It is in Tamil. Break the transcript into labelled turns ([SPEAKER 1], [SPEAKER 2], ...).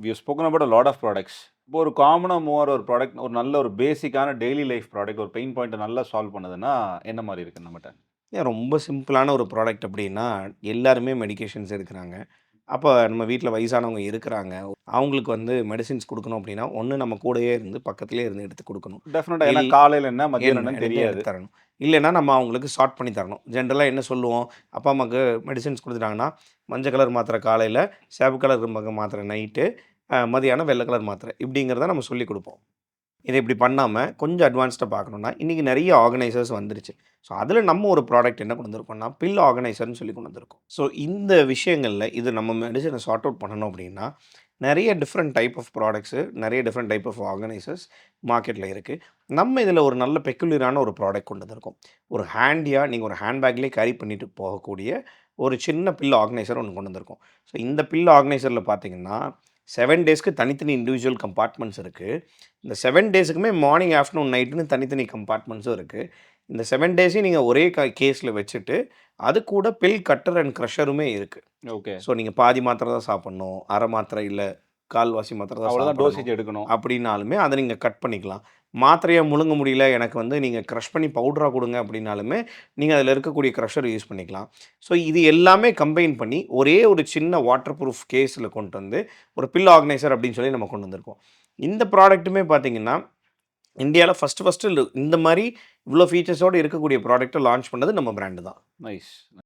[SPEAKER 1] We have spoken about a lot of products. இப்போ ஒரு காமனா மூவ் ஆகுற ஒரு ப்ராடக்ட், ஒரு நல்ல ஒரு பேசிக்கான டெய்லி லைஃப் ப்ராடக்ட், ஒரு பெயின் பாயிண்ட்ட நல்லா சால்வ் பண்ணுதுன்னா, என்ன மாரி இருக்கு நம்மட்ட?
[SPEAKER 2] ஏன் ரொம்ப சிம்பிளான ஒரு ப்ராடக்ட் அப்படின்னா, எல்லாருமே மெடிகேஷன்ஸ் எடுக்குறாங்க. அப்ப நம்ம வீட்ல வயசானவங்க இருக்கிறாங்க. அவங்களுக்கு வந்து மெடிசின்ஸ் குடுக்கணும் அப்படின்னா, ஒண்ணு நம்ம கூடயே இருந்து, பக்கத்திலேயே இருந்து எடுத்து குடுக்கணும்.
[SPEAKER 1] டெஃபினட்டா. ஏன்னா
[SPEAKER 2] இல்
[SPEAKER 1] காலையில என்ன, மதியானம்
[SPEAKER 2] என்ன
[SPEAKER 1] என்னன்னு
[SPEAKER 2] எடுத்து
[SPEAKER 1] தெரியாது.
[SPEAKER 2] எடுத்து தரணும். இல்லைன்னா நம்ம அவங்களுக்கு சார்ட் பண்ணி தரணும். ஜென்ரலா என்ன சொல்லுவோம், அப்பா, அம்மாக்கு மெடிசின்ஸ் குடுத்துட்டாங்கன்னா, மஞ்ச கலர் மாத்திரை காலையில, சிவப்பு கலர் மாத்திரை நைட்டு, மதியானம் வெள்ள கலர் மாத்திரை. இப்படிங்கிறத நம்ம சொல்லிக் குடுப்போம். இத இப்படி பண்ணாம, கொஞ்சம் அட்வான்ஸ்டா பார்க்கணும்னா, இன்னைக்கு நெறைய ஆர்கனைசர்ஸ் வந்துருச்சு. ஸோ, அதில நம்ம ஒரு ப்ராடக்ட் என்ன கொண்டு வந்திருக்கோம்னா, பில் ஆர்கனைசர்ன்னு சொல்லி கொண்டு வந்திருக்கோம். ஸோ, இந்த விஷயங்கள்ல இது நம்ம மெடிசின சார்ட் அவுட் பண்ணணும் அப்படின்னா, நெறைய டிஃபரெண்ட் டைப் ஆஃப் ப்ராடக்ட்ஸு, நெறைய டிஃபரெண்ட் டைப் ஆஃப் ஆர்கனைசர்ஸ் மார்க்கெட்ல இருக்கு. நம்ம இதில ஒரு நல்ல பெக்யூலியரான ஒரு ப்ராடக்ட் கொண்டு வந்திருக்கோம். ஒரு ஹேண்டியா நீங்க ஒரு ஹேண்ட் பேக்லயே கேரி பண்ணிட்டு போகக்கூடிய ஒரு சின்ன பில் ஆர்கனைசர் ஒண்ணு கொண்டு வந்திருக்கோம். ஸோ, இந்த பில் ஆர்கனைசர்ல பார்த்தீங்கன்னா, 7 டேஸ்க்கு தனித்தனி இண்டிவிஜுவல் கம்பார்ட்மெண்ட்ஸ் இருக்கு. இந்த 7 டேஸுக்குமே மார்னிங், ஆஃப்டர்நூன், நைட்டுன்னு தனித்தனி கம்பார்ட்மெண்ட்ஸும் இருக்கு. இந்த 7 டேஸையும் நீங்க ஒரே கேஸ்ல வச்சுட்டு, அது கூட பில் கட்டர் அண்ட் க்ரஷருமே இருக்கு.
[SPEAKER 1] ஓகே.
[SPEAKER 2] ஸோ, நீங்க பாதி மாத்திரை தான் சாப்பிடணும், அரை மாத்திரை இல்ல 1/4வாசி மாத்திரை தான்
[SPEAKER 1] அவ்வளோதான்
[SPEAKER 2] சாப்பிடணும்
[SPEAKER 1] டோசேஜ் எடுக்கணும்.
[SPEAKER 2] அப்படின்னாலுமே, அத நீங்க கட் பண்ணிக்கலாம். மாத்திரையா முழுங்க முடியல, எனக்கு வந்து நீங்க கிரஷ் பண்ணி பவுடரா குடுங்க அப்படின்னாலுமே, நீங்க அதில இருக்கக்கூடிய க்ரஷர் யூஸ் பண்ணிக்கலாம். ஸோ, இது எல்லாமே கம்பைன் பண்ணி, ஒரே ஒரு சின்ன வாட்டர் ப்ரூஃப் கேஸ்ல கொண்டு வந்து, ஒரு பில் ஆர்கனைசர் அப்படின்னு சொல்லி நம்ம கொண்டு வந்திருக்கோம். இந்த ப்ராடக்ட்டுமே பார்த்தீங்கன்னா, இந்தியால ஃபர்ஸ்ட்டு இந்த மாரி இவ்ளோ ஃபீச்சர்ஸோட இருக்கக்கூடிய ப்ராடக்ட்ட லான்ச் பண்ணது நம்ம பிராண்ட் தான்.
[SPEAKER 1] நைஸ்.